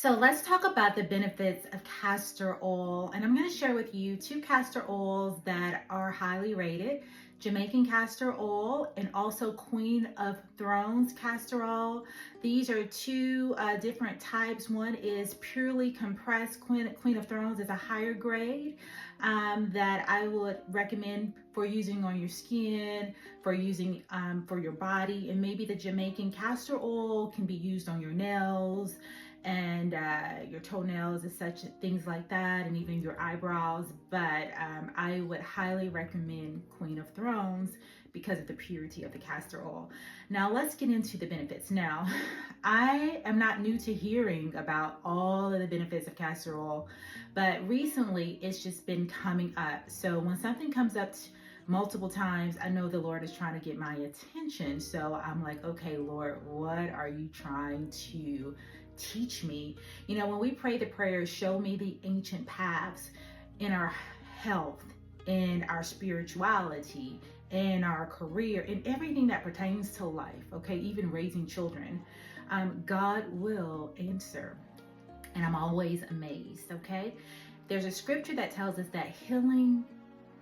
So let's talk about the benefits of castor oil. And I'm going to share with you two castor oils that are highly rated: Jamaican castor oil and also Queen of Thrones castor oil. These are two different types. One is purely compressed. Queen of Thrones is a higher grade that I would recommend for using on your skin, for using for your body. And maybe the Jamaican castor oil can be used on your nails and your toenails and such things like that, and even your eyebrows. But I would highly recommend Queen of Thrones because of the purity of the castor oil. Now let's get into the benefits. Now, I am not new to hearing about all of the benefits of castor oil, but recently it's just been coming up. So when something comes up multiple times, I know the Lord is trying to get my attention. So I'm like, okay, Lord, what are you trying to teach me? You know, when we pray the prayer, show me the ancient paths in our health, in our spirituality, in our career, in everything that pertains to life, okay, even raising children, God will answer. And I'm always amazed, okay? There's a scripture that tells us that healing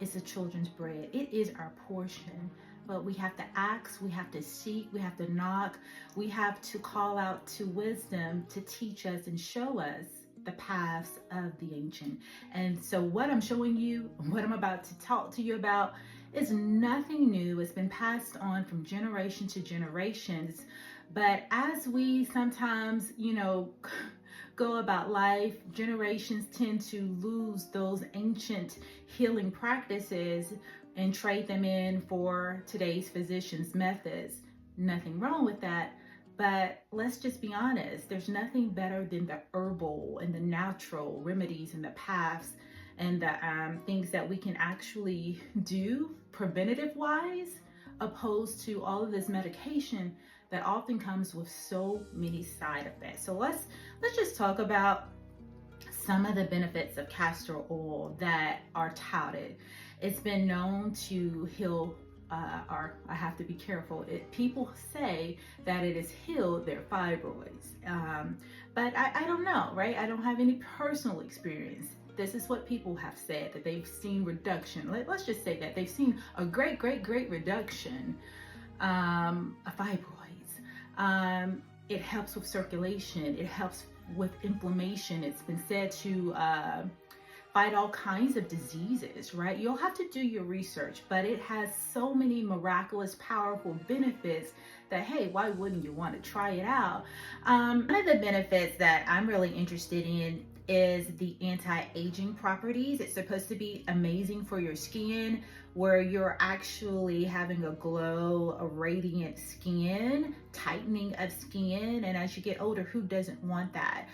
is the children's bread. It is our portion. But we have to ask, we have to seek, we have to knock, we have to call out to wisdom to teach us and show us the paths of the ancient. And so what I'm showing you, what I'm about to talk to you about, is nothing new. It's been passed on from generation to generations. But as we sometimes, go about life, generations tend to lose those ancient healing practices and trade them in for today's physicians' methods. Nothing wrong with that, but let's just be honest. There's nothing better than the herbal and the natural remedies and the paths and the things that we can actually do preventative-wise, opposed to all of this medication that often comes with so many side effects. So let's just talk about some of the benefits of castor oil that are touted. It's been known to heal, I have to be careful. People say that it has healed their fibroids, but I don't know, right? I don't have any personal experience. This is what people have said, that they've seen reduction. Let's just say that they've seen a great reduction of fibroids. It helps with circulation. It helps with inflammation. It's been said to fight all kinds of diseases, right? You'll have to do your research, but it has so many miraculous, powerful benefits that, hey, why wouldn't you want to try it out? One of the benefits that I'm really interested in is the anti-aging properties. It's supposed to be amazing for your skin, where you're actually having a glow, a radiant skin, tightening of skin. And as you get older, who doesn't want that?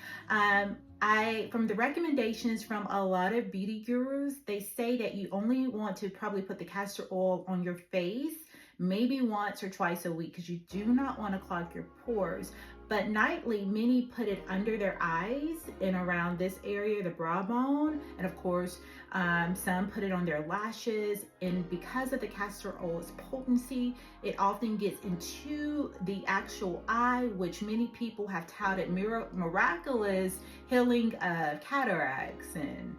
From the recommendations from a lot of beauty gurus, they say that you only want to probably put the castor oil on your face maybe once or twice a week, because you do not want to clog your pores. But nightly, many put it under their eyes and around this area, the brow bone. And of course, some put it on their lashes. And because of the castor oil's potency, it often gets into the actual eye, which many people have touted miraculous healing of cataracts and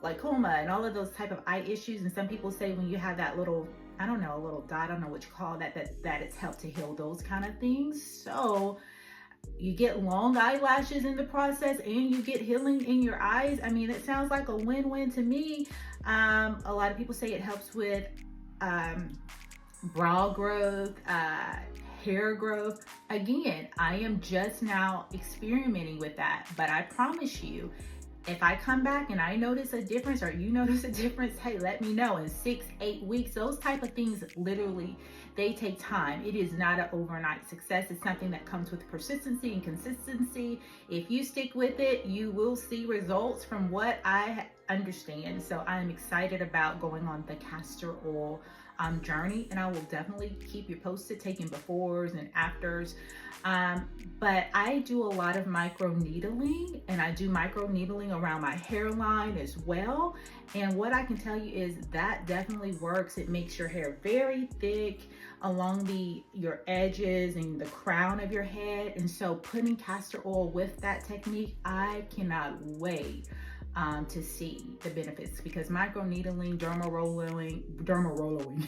glaucoma and all of those type of eye issues. And some people say when you have that little, a little dot, I don't know what you call that it's helped to heal those kind of things. So you get long eyelashes in the process and you get healing in your eyes. I mean, it sounds like a win-win to me. A lot of people say it helps with brow growth, hair growth. Again, I am just now experimenting with that, but I promise you, if I come back and I notice a difference, or you notice a difference, hey, let me know. In 6-8 weeks, those type of things, literally, they take time. It is not an overnight success. It's something that comes with persistency and consistency. If you stick with it, you will see results from what I understand. So I'm excited about going on the castor oil journey, and I will definitely keep you posted, taking befores and afters. But I do a lot of micro needling, and I do micro needling around my hairline as well. And what I can tell you is that definitely works. It makes your hair very thick along your edges and the crown of your head. And so putting castor oil with that technique, I cannot wait to see the benefits, because micro needling, derma rolling,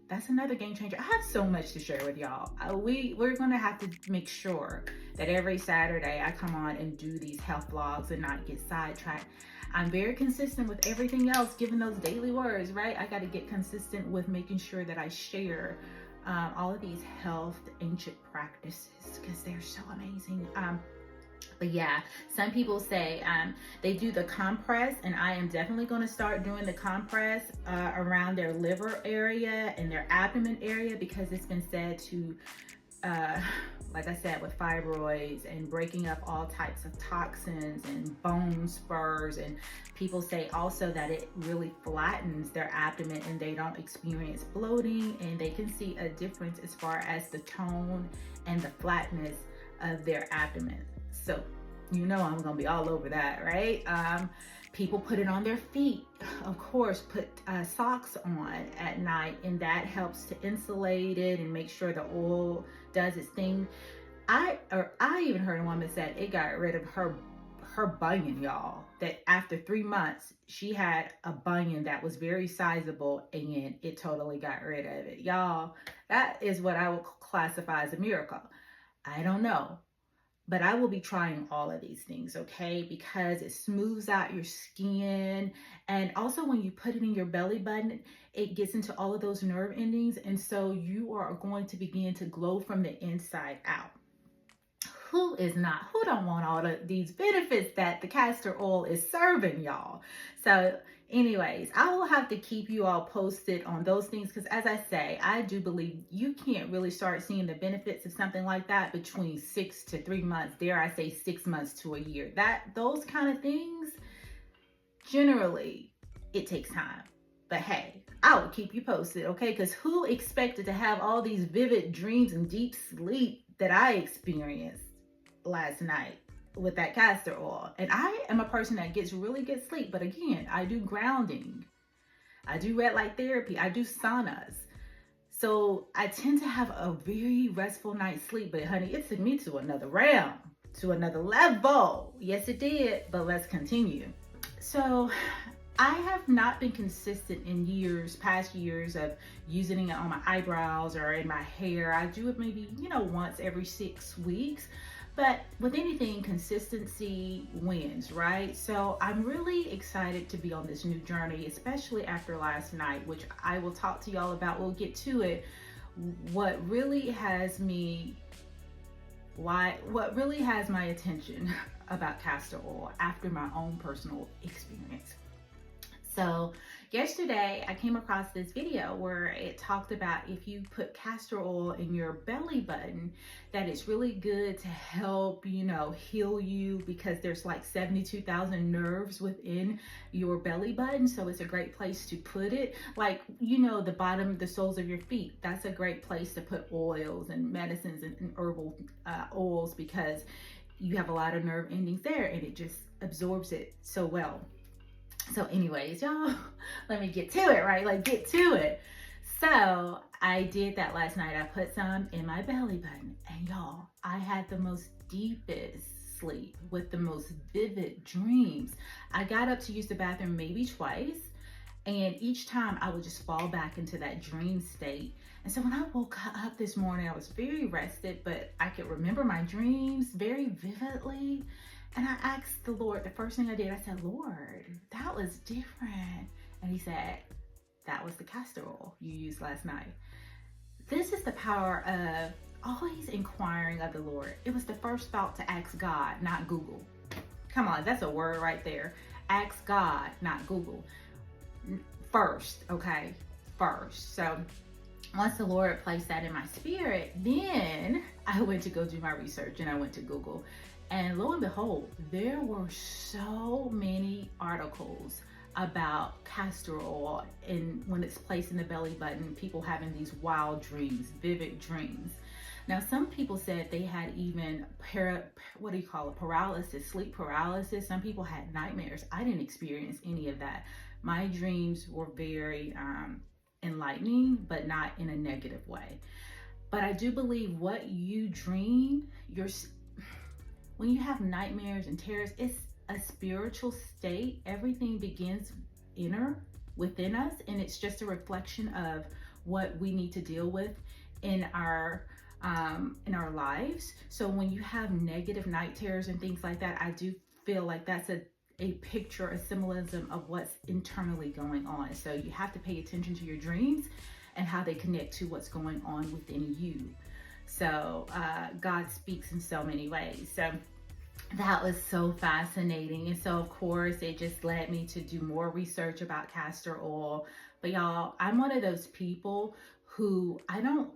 that's another game changer. I have so much to share with y'all. We're gonna have to make sure that every Saturday I come on and do these health vlogs and not get sidetracked. I'm very consistent with everything else, giving those daily words, right? I got to get consistent with making sure that I share all of these health ancient practices, because they're so amazing. But yeah, some people say they do the compress, and I am definitely going to start doing the compress around their liver area and their abdomen area, because it's been said to, like I said, with fibroids and breaking up all types of toxins and bone spurs. And people say also that it really flattens their abdomen and they don't experience bloating, and they can see a difference as far as the tone and the flatness of their abdomen. So, you know, I'm gonna be all over that, right? People put it on their feet. Of course, put socks on at night, and that helps to insulate it and make sure the oil does its thing. I even heard a woman said it got rid of her bunion, y'all. That after 3 months, she had a bunion that was very sizable, and it totally got rid of it. Y'all, that is what I would classify as a miracle. I don't know. But I will be trying all of these things, okay? Because it smooths out your skin. And also when you put it in your belly button, it gets into all of those nerve endings. And so you are going to begin to glow from the inside out. Who don't want all of these benefits that the castor oil is serving, y'all? So anyways, I will have to keep you all posted on those things, because as I say, I do believe you can't really start seeing the benefits of something like that between 6 to 3 months, dare I say 6 months to a year. Those kind of things, generally, it takes time. But hey, I will keep you posted, okay? Because who expected to have all these vivid dreams and deep sleep that I experienced last night with that castor oil? And I am a person that gets really good sleep, but again, I do grounding, I do red light therapy, I do saunas, so I tend to have a very restful night's sleep. But honey, it took me to another realm, to another level. Yes, it did. But let's continue. So I have not been consistent in past years of using it on my eyebrows or in my hair. I do it maybe, once every 6 weeks. But with anything, consistency wins, right? So I'm really excited to be on this new journey, especially after last night, which I will talk to y'all about. We'll get to it. What really has my attention about castor oil after my own personal experience. So yesterday I came across this video where it talked about if you put castor oil in your belly button, that it's really good to help, heal you, because there's like 72,000 nerves within your belly button. So it's a great place to put it. Like, the bottom, the soles of your feet, that's a great place to put oils and medicines and herbal oils, because you have a lot of nerve endings there and it just absorbs it so well. So anyways, y'all, let me get to it, right? Get to it. So I did that last night. I put some in my belly button, and y'all, I had the most deepest sleep with the most vivid dreams. I got up to use the bathroom maybe twice, and each time I would just fall back into that dream state. And so when I woke up this morning, I was very rested, but I could remember my dreams very vividly. And I asked the Lord, the first thing I did, I said, Lord, that was different. And he said, that was the castor oil you used last night. This is the power of always inquiring of the Lord. It was the first thought to ask God, not Google. Come on, that's a word right there. Ask God, not Google. First, okay? First. So once the Lord placed that in my spirit, then I went to go do my research, and I went to Google. And lo and behold, there were so many articles about castor oil and when it's placed in the belly button, people having these wild dreams, vivid dreams. Now, some people said they had even paralysis, sleep paralysis. Some people had nightmares. I didn't experience any of that. My dreams were very enlightening, but not in a negative way. But I do believe what you dream, when you have nightmares and terrors, it's a spiritual state. Everything begins within us, and it's just a reflection of what we need to deal with in our lives. So when you have negative night terrors and things like that, I do feel like that's a picture, a symbolism of what's internally going on. So you have to pay attention to your dreams and how they connect to what's going on within you. So God speaks in so many ways. So that was so fascinating. And so of course it just led me to do more research about castor oil. But y'all, I'm one of those people who I don't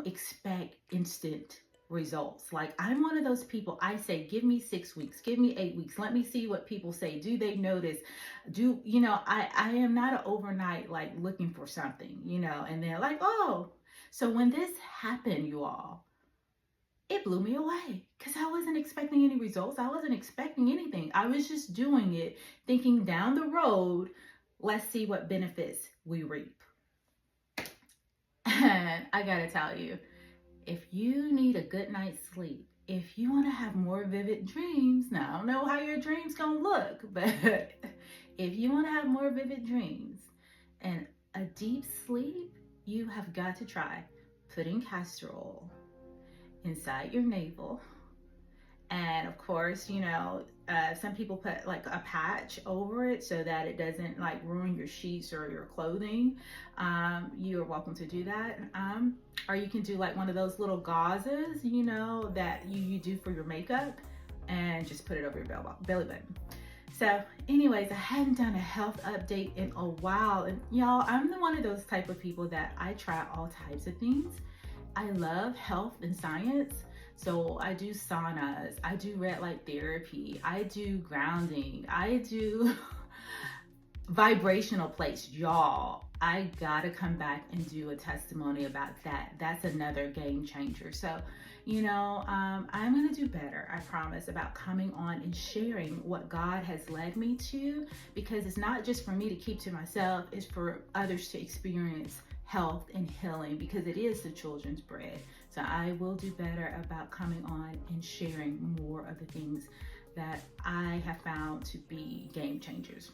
expect instant results. Like, I'm one of those people, I say, give me 6 weeks, give me 8 weeks. Let me see what people say. Do they notice? I am not an overnight, like, looking for something, and they're like, oh. So when this happened, you all, it blew me away because I wasn't expecting any results. I wasn't expecting anything. I was just doing it, thinking down the road, let's see what benefits we reap. And I gotta tell you, if you need a good night's sleep, if you want to have more vivid dreams, now I don't know how your dreams gonna look, but if you want to have more vivid dreams and a deep sleep, you have got to try putting castor oil inside your navel. And of course, some people put like a patch over it so that it doesn't like ruin your sheets or your clothing. You are welcome to do that. Or you can do like one of those little gauzes, that you do for your makeup, and just put it over your belly button. So anyways, I hadn't done a health update in a while. And y'all, I'm one of those type of people that I try all types of things. I love health and science. So I do saunas, I do red light therapy, I do grounding, I do vibrational plates. Y'all, I gotta come back and do a testimony about that. That's another game changer. So, I'm gonna do better, I promise, about coming on and sharing what God has led me to, because it's not just for me to keep to myself, it's for others to experience health and healing, because it is the children's bread. So I will do better about coming on and sharing more of the things that I have found to be game changers.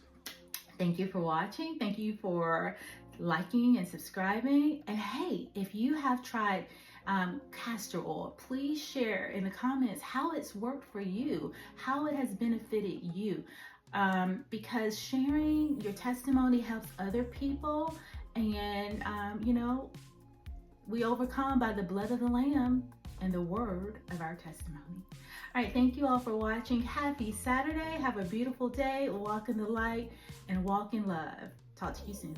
Thank you for watching. Thank you for liking and subscribing. And hey, if you have tried castor oil, please share in the comments how it's worked for you, how it has benefited you, because sharing your testimony helps other people. And, we overcome by the blood of the Lamb and the word of our testimony. All right, thank you all for watching. Happy Saturday. Have a beautiful day. Walk in the light and walk in love. Talk to you soon.